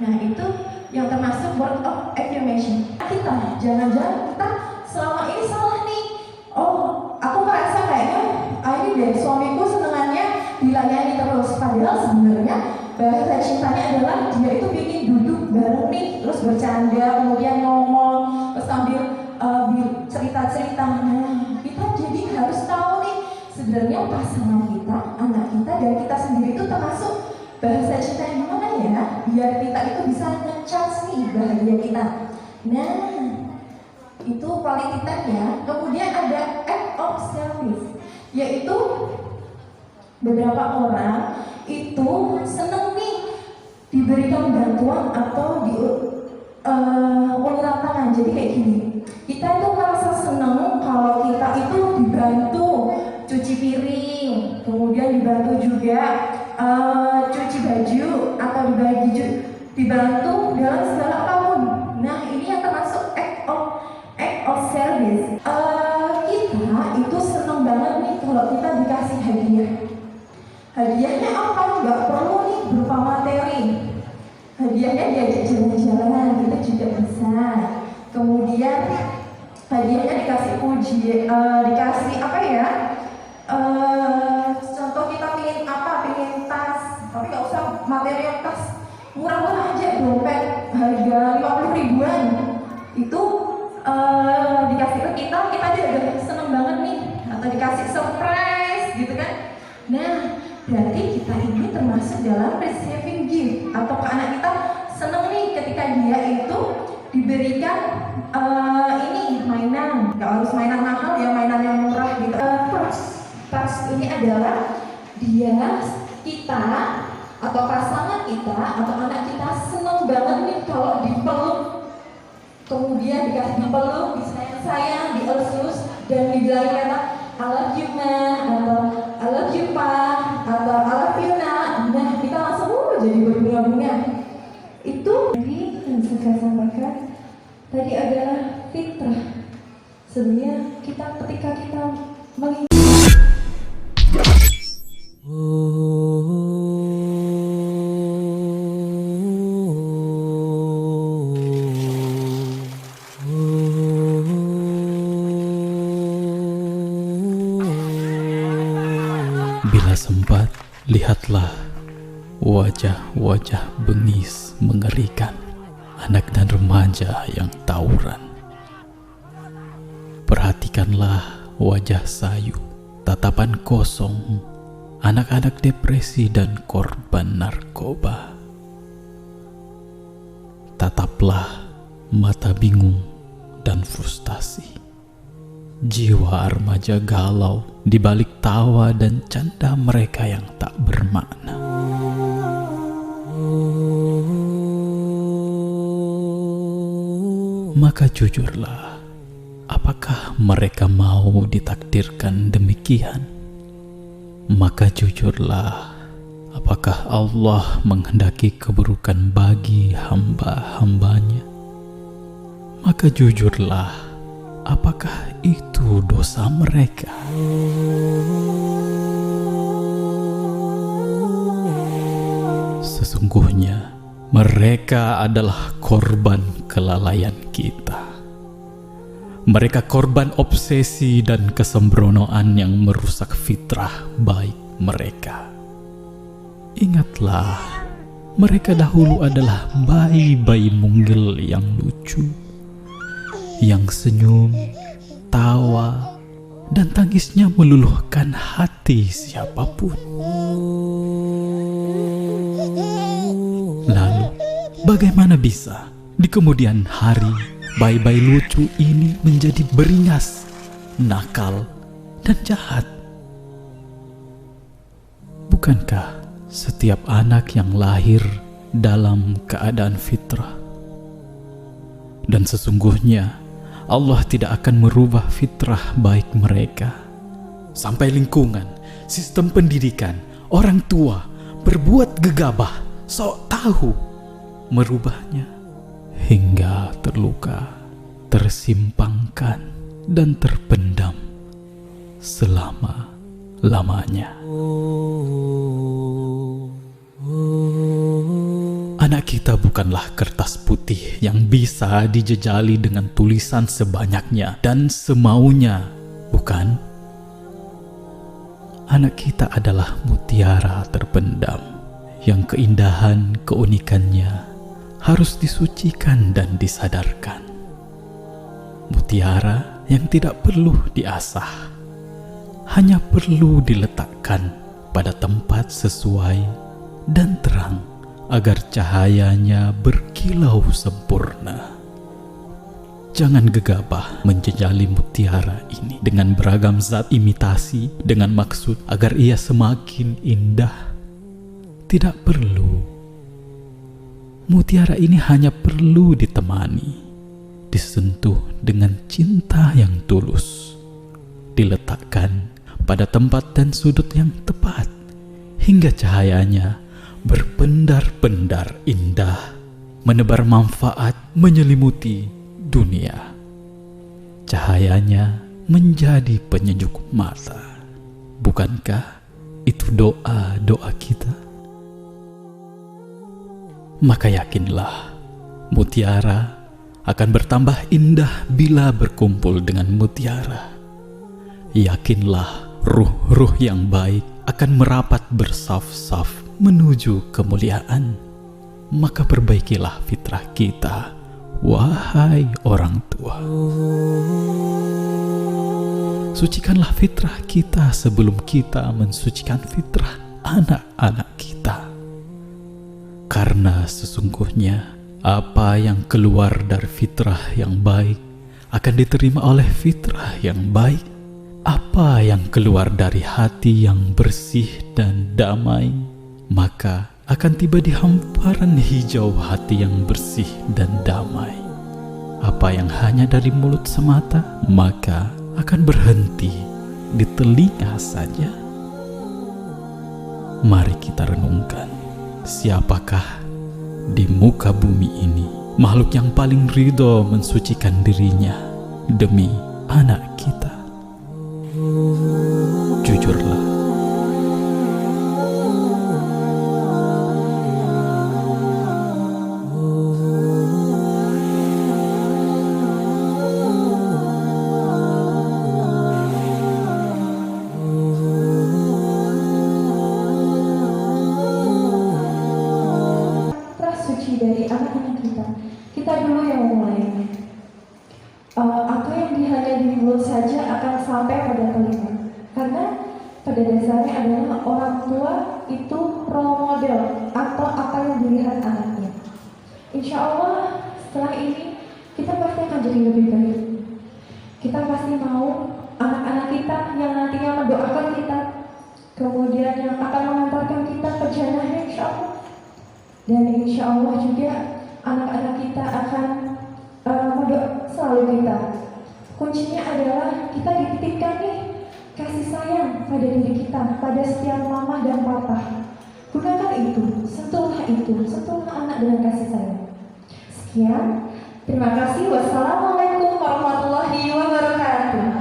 Nah, itu yang termasuk word of affirmation. Kita jangan-jangan kita selama ini salah nih. Oh, aku merasa kayaknya ini deh suamiku senengannya dilayani terus. Padahal sebenarnya bahasa cintanya adalah dia itu bikin duduk bareng nih, terus bercanda, kemudian ngomong, terus sambil cerita-cerita. Nah, kita jadi harus tahu nih sebenarnya pasangan kita, anak kita, dan kita sendiri itu termasuk bahasa cinta yang mana ya, biar kita itu bisa nge-charge nih bahagia kita. Nah, itu quality time ya. Kemudian ada act of service, yaitu beberapa orang itu seneng nih diberikan bantuan atau uluran tangan. Jadi kayak gini, kita itu merasa seneng kalau kita itu dibantu cuci piring, kemudian dibantu juga cuci baju atau dibantu dalam segala apapun. Nah, ini yang termasuk act of service. Kita itu seneng banget nih kalau kita dikasih hadiah. Hadiahnya apa? Nggak perlu nih berupa materi. Hadiahnya diajak jalan-jalan, kita juga bisa. Kemudian hadiahnya dikasih dikasih apa ya? Contoh kita pingin apa? Pingin tas, tapi nggak usah material tas murah-murah aja, dompet harga 50 ribuan. Itu dikasih ke kita aja udah seneng banget nih. Atau dikasih surprise gitu kan? Nah, berarti kita ini termasuk dalam receiving gift. Atau ke anak kita seneng nih ketika dia itu diberikan ini mainan. Gak harus mainan mahal ya, mainan yang murah gitu. Pas ini adalah kita atau pasangan kita atau anak kita seneng banget nih kalau dipeluk, kemudian dikasih dipeluk, disayang-sayang, dielus-elus, dan dibilang kata I love you ma, atau I love you pa, atau I love you na. Nah, kita langsung jadi berbunga-bunga. Itu tadi yang saya sampaikan tadi adalah fitrah. Sebenarnya ketika kita melihat Oh Bila sempat, lihatlah wajah-wajah bengis mengerikan, anak dan remaja yang tawuran. Perhatikanlah wajah sayu, tatapan kosong, anak-anak depresi dan korban narkoba. Tataplah mata bingung dan frustasi. Jiwa remaja galau di balik tawa dan canda mereka yang tak bermakna. Maka jujurlah, apakah mereka mau ditakdirkan demikian? Maka jujurlah, apakah Allah menghendaki keburukan bagi hamba-hambanya? Maka jujurlah, apakah itu dosa mereka? Sesungguhnya mereka adalah korban kelalaian kita. Mereka korban obsesi dan kesembronoan yang merusak fitrah baik mereka. Ingatlah, mereka dahulu adalah bayi-bayi mungil yang lucu, yang senyum, tawa, dan tangisnya meluluhkan hati siapapun. Lalu, bagaimana bisa di kemudian hari bayi-bayi lucu ini menjadi beringas, nakal, dan jahat? Bukankah setiap anak yang lahir dalam keadaan fitrah? Dan sesungguhnya Allah tidak akan merubah fitrah baik mereka sampai lingkungan, sistem pendidikan, orang tua berbuat gegabah, sok tahu merubahnya hingga terluka, tersimpangkan, dan terpendam selama-lamanya. Anak kita bukanlah kertas putih yang bisa dijejali dengan tulisan sebanyaknya dan semaunya, bukan? Anak kita adalah mutiara terpendam yang keindahan keunikannya harus disucikan dan disadarkan. Mutiara yang tidak perlu diasah, hanya perlu diletakkan pada tempat sesuai dan terang agar cahayanya berkilau sempurna. Jangan gegabah menjejali mutiara ini dengan beragam zat imitasi dengan maksud agar ia semakin indah. Tidak perlu. Mutiara ini hanya perlu ditemani, disentuh dengan cinta yang tulus, diletakkan pada tempat dan sudut yang tepat, hingga cahayanya berpendar-pendar indah, menebar manfaat, menyelimuti dunia. Cahayanya menjadi penyejuk mata. Bukankah itu doa-doa kita? Maka yakinlah, mutiara akan bertambah indah bila berkumpul dengan mutiara. Yakinlah, ruh-ruh yang baik akan merapat bersaf-saf menuju kemuliaan. Maka perbaikilah fitrah kita, wahai orang tua. Sucikanlah fitrah kita sebelum kita mensucikan fitrah anak-anak kita. Karena sesungguhnya apa yang keluar dari fitrah yang baik akan diterima oleh fitrah yang baik. Apa yang keluar dari hati yang bersih dan damai, maka akan tiba di hamparan hijau hati yang bersih dan damai. Apa yang hanya dari mulut semata, maka akan berhenti di telinga saja. Mari kita renungkan, siapakah di muka bumi ini makhluk yang paling ridho mensucikan dirinya demi anak kita? Jujurlah. kunci dari anak-anak kita. Kita dulu yang memulainya. Apa yang hanya di mulut saja akan sampai pada telinga. Karena pada dasarnya adalah orang tua itu role model atau apa yang dilihat anaknya. Insya Allah setelah ini kita pasti akan jadi lebih baik. Kita pasti mau anak-anak kita yang nantinya mendoakan kita, kemudian yang akan mengantarkan kita ke jannah insya Allah. Dan insya Allah juga anak-anak kita akan mendoakan selalu kita. Kuncinya adalah kita dititipkan nih kasih sayang pada diri kita, pada setiap mama dan papa. Gunakan itu, sentuhlah anak dengan kasih sayang. Sekian, terima kasih. Wassalamualaikum warahmatullahi wabarakatuh.